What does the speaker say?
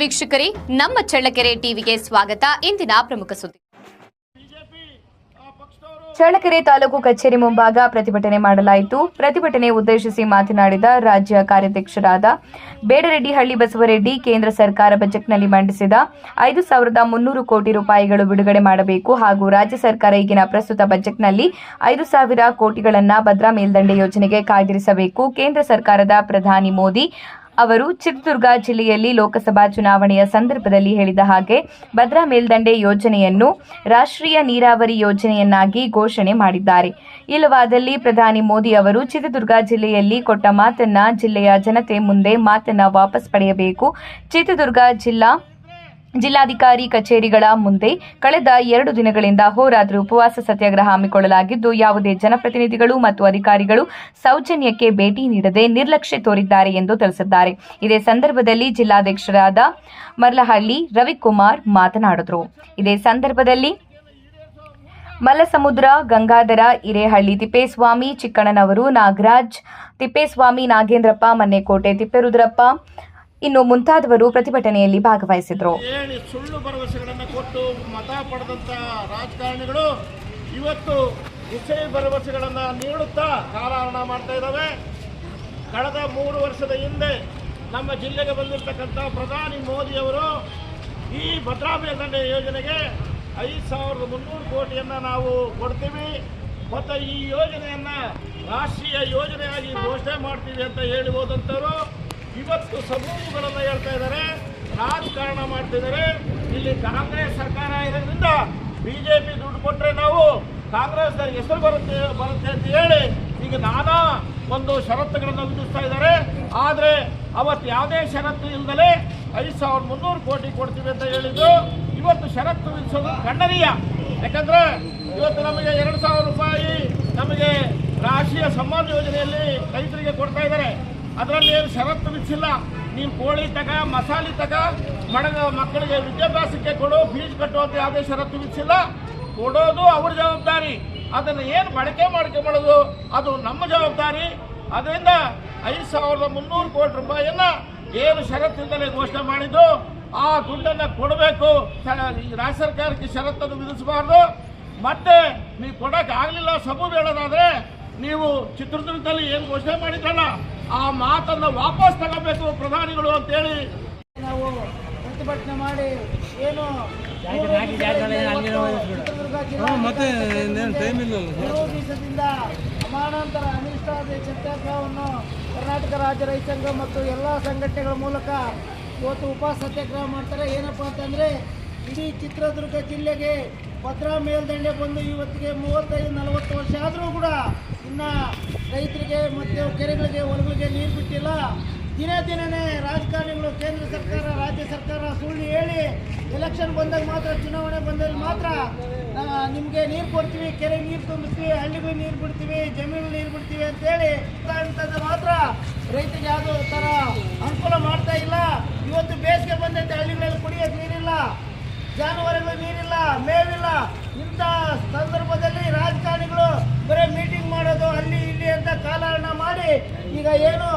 ವೀಕ್ಷಕರೇ, ನಮ್ಮ ಚಳ್ಳಕೆರೆ ಟಿವಿಗೆ ಸ್ವಾಗತ. ಇಂದಿನ ಪ್ರಮುಖ ಸುದ್ದಿ. ಚಳ್ಳಕೆರೆ ತಾಲೂಕು ಕಚೇರಿ ಮುಂಭಾಗ ಪ್ರತಿಭಟನೆ ಮಾಡಲಾಯಿತು. ಪ್ರತಿಭಟನೆ ಉದ್ದೇಶಿಸಿ ಮಾತನಾಡಿದ ರಾಜ್ಯ ಕಾರ್ಯಾಧ್ಯಕ್ಷರಾದ ಬೇಡರೆಡ್ಡಿಹಳ್ಳಿ ಬಸವರೆಡ್ಡಿ, ಕೇಂದ್ರ ಸರ್ಕಾರ ಬಜೆಟ್ನಲ್ಲಿ ಮಂಡಿಸಿದ 5,300 ಕೋಟಿ ರೂಪಾಯಿಗಳು ಬಿಡುಗಡೆ ಮಾಡಬೇಕು ಹಾಗೂ ರಾಜ್ಯ ಸರ್ಕಾರ ಈಗಿನ ಪ್ರಸ್ತುತ ಬಜೆಟ್ನಲ್ಲಿ 5,000 ಕೋಟಿಗಳನ್ನು ಭದ್ರಾ ಮೇಲ್ದಂಡೆ ಯೋಜನೆಗೆ ಕಾಯ್ದಿರಿಸಬೇಕು. ಕೇಂದ್ರ ಸರ್ಕಾರದ ಪ್ರಧಾನಿ ಮೋದಿ ಅವರು ಚಿತ್ರದುರ್ಗ ಜಿಲ್ಲೆಯಲ್ಲಿ ಲೋಕಸಭಾ ಚುನಾವಣೆಯ ಸಂದರ್ಭದಲ್ಲಿ ಹೇಳಿದ ಹಾಗೆ ಭದ್ರಾ ಮೇಲ್ದಂಡೆ ಯೋಜನೆಯನ್ನು ರಾಷ್ಟ್ರೀಯ ನೀರಾವರಿ ಯೋಜನೆಯನ್ನಾಗಿ ಘೋಷಣೆ ಮಾಡಿದ್ದಾರೆ. ಇಲ್ಲವಾದಲ್ಲಿ ಪ್ರಧಾನಿ ಮೋದಿ ಅವರು ಚಿತ್ರದುರ್ಗ ಜಿಲ್ಲೆಯಲ್ಲಿ ಕೊಟ್ಟ ಮಾತನ್ನ ಜಿಲ್ಲೆಯ ಜನತೆ ಮುಂದೆ ಮಾತನ್ನ ವಾಪಸ್ ಪಡೆಯಬೇಕು. ಚಿತ್ರದುರ್ಗ ಜಿಲ್ಲಾಧಿಕಾರಿ ಕಚೇರಿಗಳ ಮುಂದೆ ಕಳೆದ 2 ದಿನಗಳಿಂದ ಹೋರಾತ್ರಿ ಉಪವಾಸ ಸತ್ಯಾಗ್ರಹ ಹಮ್ಮಿಕೊಳ್ಳಲಾಗಿದ್ದು, ಯಾವುದೇ ಜನಪ್ರತಿನಿಧಿಗಳು ಮತ್ತು ಅಧಿಕಾರಿಗಳು ಸೌಜನ್ಯಕ್ಕೆ ಭೇಟಿ ನೀಡದೆ ನಿರ್ಲಕ್ಷ್ಯ ತೋರಿದ್ದಾರೆ ಎಂದು ತಿಳಿಸಿದ್ದಾರೆ. ಇದೇ ಸಂದರ್ಭದಲ್ಲಿ ಜಿಲ್ಲಾಧ್ಯಕ್ಷರಾದ ಮರ್ಲಹಳ್ಳಿ ರವಿಕುಮಾರ್ ಮಾತನಾಡಿದರು. ಇದೇ ಸಂದರ್ಭದಲ್ಲಿ ಮಲ್ಲಸಮುದ್ರ, ಗಂಗಾಧರ, ಹಿರೇಹಳ್ಳಿ ತಿಪ್ಪೇಸ್ವಾಮಿ, ಚಿಕ್ಕಣ್ಣನವರು, ನಾಗರಾಜ್, ತಿಪ್ಪೇಸ್ವಾಮಿ, ನಾಗೇಂದ್ರಪ್ಪ, ಮನ್ನೆಕೋಟೆ ತಿಪ್ಪೇರುದ್ರಪ್ಪ ಇನ್ನು ಮುಂತಾದವರು ಪ್ರತಿಭಟನೆಯಲ್ಲಿ ಭಾಗವಹಿಸಿದರು. ಸುಳ್ಳು ಭರವಸೆಗಳನ್ನು ಕೊಟ್ಟು ಮತ ಪಡೆದಂತ ರಾಜಕಾರಣಿಗಳು ಇವತ್ತು ಹುಸೆ ಭರವಸೆಗಳನ್ನು ನೀಡುತ್ತಾ ಕಾಲಹರಣ ಮಾಡ್ತಾ ಇದ್ದಾವೆ. ಕಳೆದ 3 ವರ್ಷದ ಹಿಂದೆ ನಮ್ಮ ಜಿಲ್ಲೆಗೆ ಬಂದಿರತಕ್ಕಂಥ ಪ್ರಧಾನಿ ಮೋದಿಯವರು ಈ ಭದ್ರಾ ಮೇಲ್ದಂಡೆ ಯೋಜನೆಗೆ 5,300 ಕೋಟಿಯನ್ನು ನಾವು ಕೊಡ್ತೀವಿ ಮತ್ತು ಈ ಯೋಜನೆಯನ್ನು ರಾಷ್ಟ್ರೀಯ ಯೋಜನೆಯಾಗಿ ಘೋಷಣೆ ಮಾಡ್ತೀವಿ ಅಂತ ಹೇಳಿ ಹೋದಂಥವರು ಇವತ್ತು ಸಬೂಬುಗಳನ್ನು ಹೇಳ್ತಾ ಇದ್ದಾರೆ, ರಾಜಕಾರಣ ಮಾಡ್ತಿದ್ದಾರೆ. ಇಲ್ಲಿ ಕಾಂಗ್ರೆಸ್ ಸರ್ಕಾರ ಇರೋದ್ರಿಂದ ಬಿಜೆಪಿ ದುಡ್ಡು ಕೊಟ್ಟರೆ ನಾವು ಕಾಂಗ್ರೆಸ್ ಹೆಸರು ಬರುತ್ತೆ ಅಂತ ಹೇಳಿ ಈಗ ನಾನಾ ಒಂದು ಷರತ್ತುಗಳನ್ನು ವಿಧಿಸ್ತಾ ಇದ್ದಾರೆ. ಆದರೆ ಅವತ್ತು ಯಾವುದೇ ಷರತ್ತು ಇಲ್ಲದಲೇ 5,300 ಕೋಟಿ ಕೊಡ್ತೀವಿ ಅಂತ ಹೇಳಿದ್ದು ಇವತ್ತು ಷರತ್ತು ವಿಧಿಸೋದು ಖಂಡನೀಯ. ಯಾಕಂದರೆ ಇವತ್ತು ನಮಗೆ 2,000 ರೂಪಾಯಿ ನಮಗೆ ರಾಷ್ಟ್ರೀಯ ಸಮ್ಮಾನ್ ಯೋಜನೆಯಲ್ಲಿ ರೈತರಿಗೆ ಕೊಡ್ತಾ ಇದ್ದಾರೆ. ಅದರಲ್ಲಿ ಏನು ಷರತ್ತು ವಿಧಿಸಿಲ್ಲ. ನೀನು ಕೋಳಿ ತಗ, ಮಸಾಲೆ ತಗ, ಮಕ್ಕಳಿಗೆ ವಿದ್ಯಾಭ್ಯಾಸಕ್ಕೆ ಕೊಡು, ಫೀಸ್ ಕಟ್ಟುವಂತ ಯಾವುದೇ ಷರತ್ತು ವಿಧಿಸಿಲ್ಲ. ಕೊಡೋದು ಅವ್ರ ಜವಾಬ್ದಾರಿ, ಅದನ್ನು ಏನು ಬಳಕೆ ಮಾಡ್ಕೊಳ್ಳೋದು ಅದು ನಮ್ಮ ಜವಾಬ್ದಾರಿ. ಅದರಿಂದ 5,300 ಕೋಟಿ ರೂಪಾಯಿಯನ್ನು ಏನು ಷರತ್ತಿಂದಲೇ ಘೋಷಣೆ ಮಾಡಿದ್ದು ಆ ದುಡ್ಡನ್ನು ಕೊಡಬೇಕು. ರಾಜ್ಯ ಸರ್ಕಾರಕ್ಕೆ ಷರತ್ತನ್ನು ವಿಧಿಸಬಾರ್ದು. ಮತ್ತೆ ನೀವು ಕೊಡೋಕೆ ಆಗಲಿಲ್ಲ ಸಬೂಬು ಹೇಳೋದಾದರೆ ನೀವು ಚಿತ್ರದುರ್ಗದಲ್ಲಿ ಏನು ಘೋಷಣೆ ಮಾಡಿದ್ರಲ್ಲ ಆ ಮಾತನ್ನು ವಾಪಸ್ ತಗೋಬೇಕು ಪ್ರಧಾನಿಗಳು ಅಂತೇಳಿ ನಾವು ಪ್ರತಿಭಟನೆ ಮಾಡಿ ಏನು ದಿವಸದಿಂದ ಸಮಾನಾಂತರ ಅನಿಷ್ಟಾದ ಸತ್ಯಾಗ್ರಹವನ್ನು ಕರ್ನಾಟಕ ರಾಜ್ಯ ರೈತ ಸಂಘ ಮತ್ತು ಎಲ್ಲ ಸಂಘಟನೆಗಳ ಮೂಲಕ ಇವತ್ತು ಉಪವಾಸ ಸತ್ಯಾಗ್ರಹ ಮಾಡ್ತಾರೆ. ಏನಪ್ಪ ಅಂತಂದರೆ ಇಡೀ ಚಿತ್ರದುರ್ಗ ಜಿಲ್ಲೆಗೆ ಭದ್ರಾ ಮೇಲ್ದಂಡೆ ಬಂದು ಇವತ್ತಿಗೆ 35-40 ವರ್ಷ ಆದರೂ ಕೂಡ ಇನ್ನು ರೈತರಿಗೆ ಮತ್ತು ಕೆರೆಗಳಿಗೆ ಹೊಲಗಳಿಗೆ ನೀರು ಬಿಟ್ಟಿಲ್ಲ. ದಿನೇ ರಾಜಕಾರಣಿಗಳು ಕೇಂದ್ರ ಸರ್ಕಾರ ರಾಜ್ಯ ಸರ್ಕಾರ ಸುಳ್ಳು ಹೇಳಿ ಎಲೆಕ್ಷನ್ ಬಂದಾಗ ಮಾತ್ರ, ಚುನಾವಣೆ ಬಂದಾಗ ಮಾತ್ರ ನಿಮಗೆ ನೀರು ಕೊಡ್ತೀವಿ, ಕೆರೆಗೆ ನೀರು ತುಂಬಿಸ್ತೀವಿ, ಹಳ್ಳಿಗೂ ನೀರು ಬಿಡ್ತೀವಿ, ಜಮೀನು ನೀರು ಬಿಡ್ತೀವಿ ಅಂತೇಳಿ ಅಂತಂದ್ರೆ ಮಾತ್ರ ರೈತರಿಗೆ ಯಾವುದೋ ಥರ ಅನುಕೂಲ ಮಾಡ್ತಾ ಇಲ್ಲ. ಇವತ್ತು ಬೇಸಿಗೆ ಬಂದಂತೆ ಹಳ್ಳಿಗಳಲ್ಲಿ ಕುಡಿಯೋಕ್ಕೆ ನೀರಿಲ್ಲ, ಜಾನುವಾರುಗಳು ನೀರಿಲ್ಲ, ಮೇವಿಲ್ಲ. ಇಂಥ ಸಂದರ್ಭದಲ್ಲಿ ರಾಜಕಾರಣಿಗಳು ಬರೀ ಮೀಟಿಂಗ್ ಮಾಡೋದು ಅಲ್ಲಿ ಇಲ್ಲಿ ಅಂತ ಕಾಲಹರಣ ಮಾಡಿ ಈಗ ಏನು